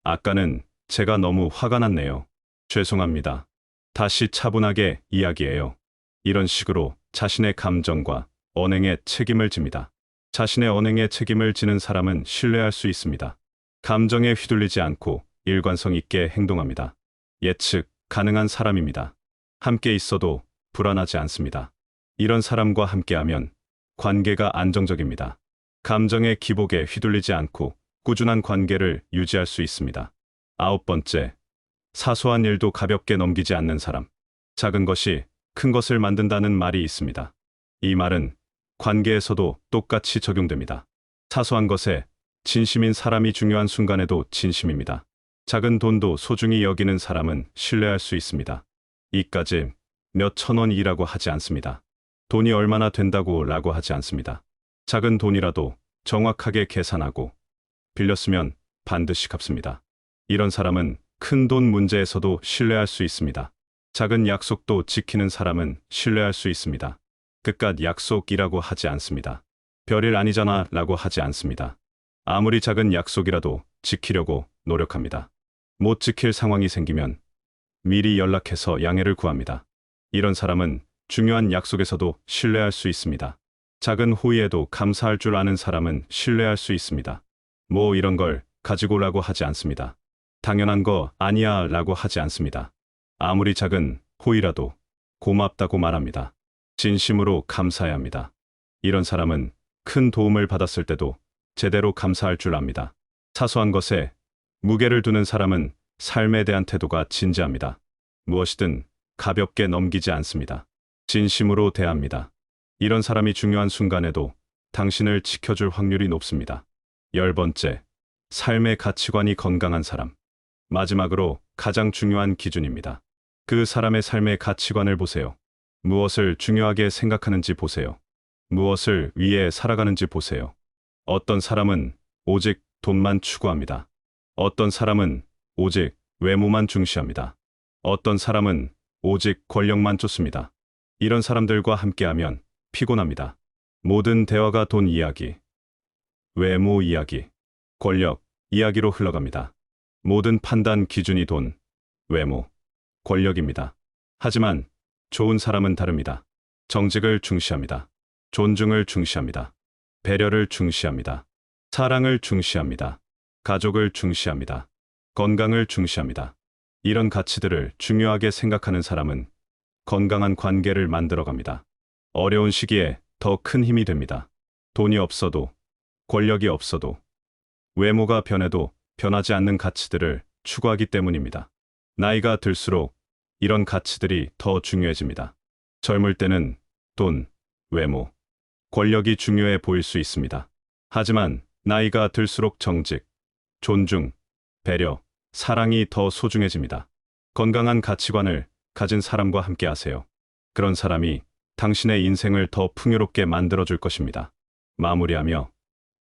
Speaker 1: 아까는 제가 너무 화가 났네요. 죄송합니다. 다시 차분하게 이야기해요. 이런 식으로 자신의 감정과 언행에 책임을 집니다. 자신의 언행에 책임을 지는 사람은 신뢰할 수 있습니다. 감정에 휘둘리지 않고 일관성 있게 행동합니다. 예측 가능한 사람입니다. 함께 있어도 불안하지 않습니다. 이런 사람과 함께하면 관계가 안정적입니다. 감정의 기복에 휘둘리지 않고 꾸준한 관계를 유지할 수 있습니다. 아홉 번째, 사소한 일도 가볍게 넘기지 않는 사람. 작은 것이 큰 것을 만든다는 말이 있습니다. 이 말은 관계에서도 똑같이 적용됩니다. 사소한 것에 진심인 사람이 중요한 순간에도 진심입니다. 작은 돈도 소중히 여기는 사람은 신뢰할 수 있습니다. 이까지 몇 천 원이라고 하지 않습니다. 돈이 얼마나 된다고 라고 하지 않습니다. 작은 돈이라도 정확하게 계산하고 빌렸으면 반드시 갚습니다. 이런 사람은 큰 돈 문제에서도 신뢰할 수 있습니다. 작은 약속도 지키는 사람은 신뢰할 수 있습니다. 그깟 약속이라고 하지 않습니다. 별일 아니잖아 라고 하지 않습니다. 아무리 작은 약속이라도 지키려고 노력합니다. 못 지킬 상황이 생기면 미리 연락해서 양해를 구합니다. 이런 사람은 중요한 약속에서도 신뢰할 수 있습니다. 작은 호의에도 감사할 줄 아는 사람은 신뢰할 수 있습니다. 뭐 이런 걸 가지고라고 하지 않습니다. 당연한 거 아니야 라고 하지 않습니다. 아무리 작은 호의라도 고맙다고 말합니다. 진심으로 감사해야 합니다. 이런 사람은 큰 도움을 받았을 때도 제대로 감사할 줄 압니다. 사소한 것에 무게를 두는 사람은 삶에 대한 태도가 진지합니다. 무엇이든 가볍게 넘기지 않습니다. 진심으로 대합니다. 이런 사람이 중요한 순간에도 당신을 지켜줄 확률이 높습니다. 열 번째, 삶의 가치관이 건강한 사람. 마지막으로 가장 중요한 기준입니다. 그 사람의 삶의 가치관을 보세요. 무엇을 중요하게 생각하는지 보세요. 무엇을 위해 살아가는지 보세요. 어떤 사람은 오직 돈만 추구합니다. 어떤 사람은 오직 외모만 중시합니다. 어떤 사람은 오직 권력만 쫓습니다. 이런 사람들과 함께하면 피곤합니다. 모든 대화가 돈 이야기, 외모 이야기, 권력 이야기로 흘러갑니다. 모든 판단 기준이 돈, 외모, 권력입니다. 하지만 좋은 사람은 다릅니다. 정직을 중시합니다. 존중을 중시합니다. 배려를 중시합니다. 사랑을 중시합니다. 가족을 중시합니다. 건강을 중시합니다. 이런 가치들을 중요하게 생각하는 사람은 건강한 관계를 만들어갑니다. 어려운 시기에 더 큰 힘이 됩니다. 돈이 없어도, 권력이 없어도, 외모가 변해도 변하지 않는 가치들을 추구하기 때문입니다. 나이가 들수록 이런 가치들이 더 중요해집니다. 젊을 때는 돈, 외모, 권력이 중요해 보일 수 있습니다. 하지만 나이가 들수록 정직, 존중, 배려, 사랑이 더 소중해집니다. 건강한 가치관을 가진 사람과 함께 하세요. 그런 사람이 당신의 인생을 더 풍요롭게 만들어줄 것입니다. 마무리하며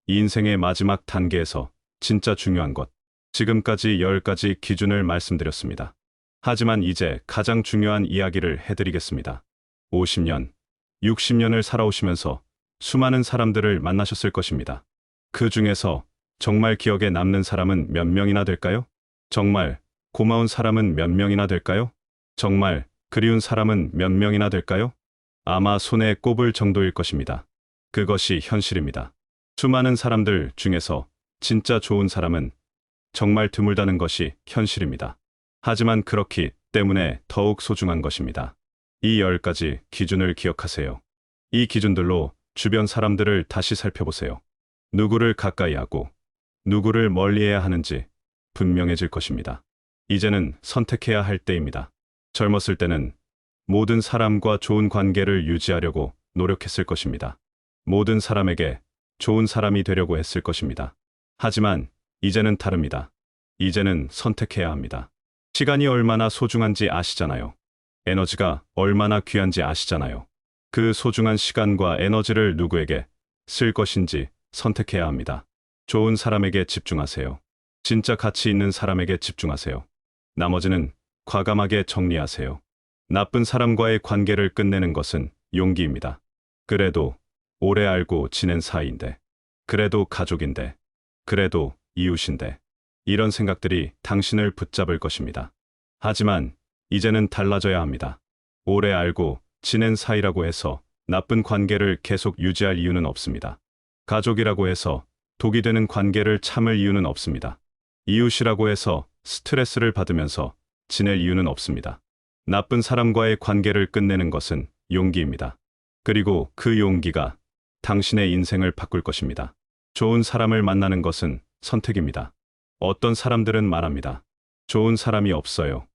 Speaker 1: 이 인생의 마지막 단계에서 진짜 중요한 것, 지금까지 10가지 기준을 말씀드렸습니다. 하지만 이제 가장 중요한 이야기를 해드리겠습니다. 50년, 60년을 살아오시면서 수많은 사람들을 만나셨을 것입니다. 그 중에서 정말 기억에 남는 사람은 몇 명이나 될까요? 정말 고마운 사람은 몇 명이나 될까요? 정말 그리운 사람은 몇 명이나 될까요? 아마 손에 꼽을 정도일 것입니다. 그것이 현실입니다. 수많은 사람들 중에서 진짜 좋은 사람은 정말 드물다는 것이 현실입니다. 하지만 그렇기 때문에 더욱 소중한 것입니다. 이 10가지 기준을 기억하세요. 이 기준들로 주변 사람들을 다시 살펴보세요. 누구를 가까이 하고 누구를 멀리해야 하는지 분명해질 것입니다. 이제는 선택해야 할 때입니다. 젊었을 때는 모든 사람과 좋은 관계를 유지하려고 노력했을 것입니다. 모든 사람에게 좋은 사람이 되려고 했을 것입니다. 하지만 이제는 다릅니다. 이제는 선택해야 합니다. 시간이 얼마나 소중한지 아시잖아요. 에너지가 얼마나 귀한지 아시잖아요. 그 소중한 시간과 에너지를 누구에게 쓸 것인지 선택해야 합니다. 좋은 사람에게 집중하세요. 진짜 가치 있는 사람에게 집중하세요. 나머지는 과감하게 정리하세요. 나쁜 사람과의 관계를 끝내는 것은 용기입니다. 그래도 오래 알고 지낸 사이인데, 그래도 가족인데, 그래도 이웃인데, 이런 생각들이 당신을 붙잡을 것입니다. 하지만 이제는 달라져야 합니다. 오래 알고 지낸 사이라고 해서 나쁜 관계를 계속 유지할 이유는 없습니다. 가족이라고 해서 독이 되는 관계를 참을 이유는 없습니다. 이웃이라고 해서 스트레스를 받으면서 지낼 이유는 없습니다. 나쁜 사람과의 관계를 끝내는 것은 용기입니다. 그리고 그 용기가 당신의 인생을 바꿀 것입니다. 좋은 사람을 만나는 것은 선택입니다. 어떤 사람들은 말합니다. 좋은 사람이 없어요.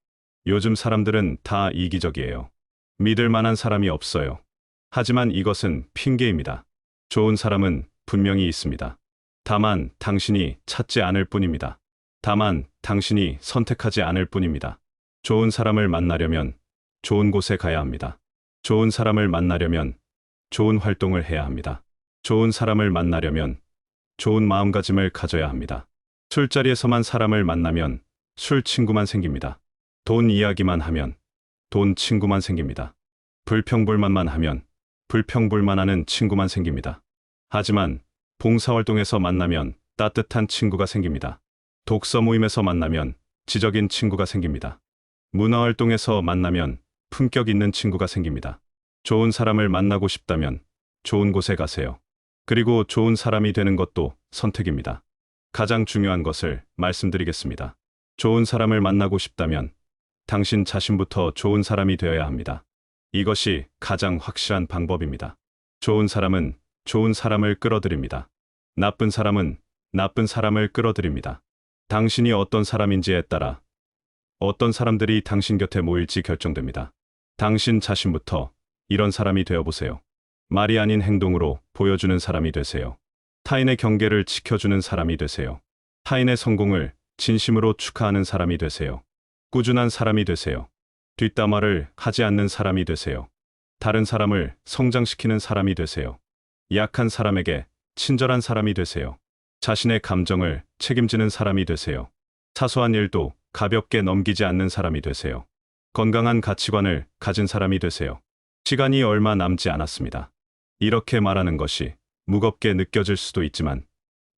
Speaker 1: 요즘 사람들은 다 이기적이에요. 믿을 만한 사람이 없어요. 하지만 이것은 핑계입니다. 좋은 사람은 분명히 있습니다. 다만 당신이 찾지 않을 뿐입니다. 다만 당신이 선택하지 않을 뿐입니다. 좋은 사람을 만나려면 좋은 곳에 가야 합니다. 좋은 사람을 만나려면 좋은 활동을 해야 합니다. 좋은 사람을 만나려면 좋은 마음가짐을 가져야 합니다. 술자리에서만 사람을 만나면 술 친구만 생깁니다. 돈 이야기만 하면 돈 친구만 생깁니다. 불평불만만 하면 불평불만하는 친구만 생깁니다. 하지만 봉사활동에서 만나면 따뜻한 친구가 생깁니다. 독서 모임에서 만나면 지적인 친구가 생깁니다. 문화활동에서 만나면 품격 있는 친구가 생깁니다. 좋은 사람을 만나고 싶다면 좋은 곳에 가세요. 그리고 좋은 사람이 되는 것도 선택입니다. 가장 중요한 것을 말씀드리겠습니다. 좋은 사람을 만나고 싶다면 당신 자신부터 좋은 사람이 되어야 합니다. 이것이 가장 확실한 방법입니다. 좋은 사람은 좋은 사람을 끌어들입니다. 나쁜 사람은 나쁜 사람을 끌어들입니다. 당신이 어떤 사람인지에 따라 어떤 사람들이 당신 곁에 모일지 결정됩니다. 당신 자신부터 이런 사람이 되어보세요. 말이 아닌 행동으로 보여주는 사람이 되세요. 타인의 경계를 지켜주는 사람이 되세요. 타인의 성공을 진심으로 축하하는 사람이 되세요. 꾸준한 사람이 되세요. 뒷담화를 하지 않는 사람이 되세요. 다른 사람을 성장시키는 사람이 되세요. 약한 사람에게 친절한 사람이 되세요. 자신의 감정을 책임지는 사람이 되세요. 사소한 일도 가볍게 넘기지 않는 사람이 되세요. 건강한 가치관을 가진 사람이 되세요. 시간이 얼마 남지 않았습니다. 이렇게 말하는 것이 무겁게 느껴질 수도 있지만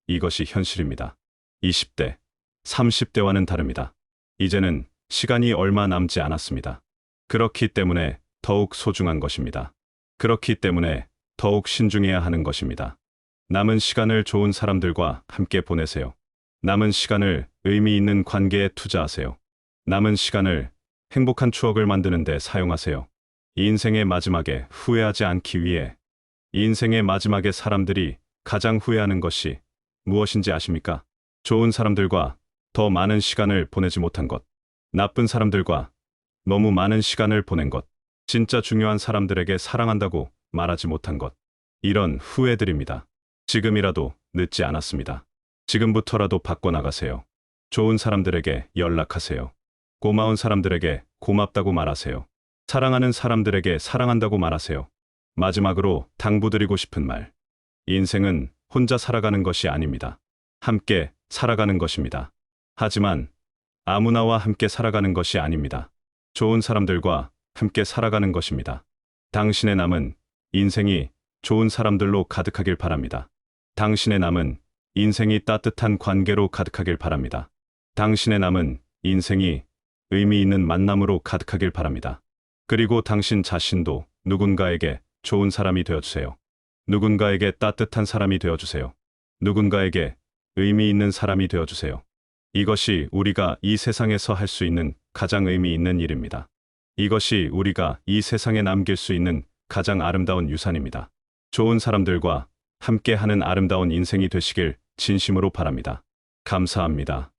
Speaker 1: 이것이 현실입니다. 20대, 30대와는 다릅니다. 이제는 시간이 얼마 남지 않았습니다. 그렇기 때문에 더욱 소중한 것입니다. 그렇기 때문에 더욱 신중해야 하는 것입니다. 남은 시간을 좋은 사람들과 함께 보내세요. 남은 시간을 의미 있는 관계에 투자하세요. 남은 시간을 행복한 추억을 만드는 데 사용하세요. 이 인생의 마지막에 후회하지 않기 위해 이 인생의 마지막에 사람들이 가장 후회하는 것이 무엇인지 아십니까? 좋은 사람들과 더 많은 시간을 보내지 못한 것. 나쁜 사람들과 너무 많은 시간을 보낸 것. 진짜 중요한 사람들에게 사랑한다고 말하지 못한 것. 이런 후회들입니다. 지금이라도 늦지 않았습니다. 지금부터라도 바꿔나가세요. 좋은 사람들에게 연락하세요. 고마운 사람들에게 고맙다고 말하세요. 사랑하는 사람들에게 사랑한다고 말하세요. 마지막으로 당부드리고 싶은 말. 인생은 혼자 살아가는 것이 아닙니다. 함께 살아가는 것입니다. 하지만 아무나와 함께 살아가는 것이 아닙니다. 좋은 사람들과 함께 살아가는 것입니다. 당신의 남은 인생이 좋은 사람들로 가득하길 바랍니다. 당신의 남은 인생이 따뜻한 관계로 가득하길 바랍니다. 당신의 남은 인생이 의미 있는 만남으로 가득하길 바랍니다. 그리고 당신 자신도 누군가에게 좋은 사람이 되어주세요. 누군가에게 따뜻한 사람이 되어주세요. 누군가에게 의미 있는 사람이 되어주세요. 이것이 우리가 이 세상에서 할 수 있는 가장 의미 있는 일입니다. 이것이 우리가 이 세상에 남길 수 있는 가장 아름다운 유산입니다. 좋은 사람들과 함께하는 아름다운 인생이 되시길 진심으로 바랍니다. 감사합니다.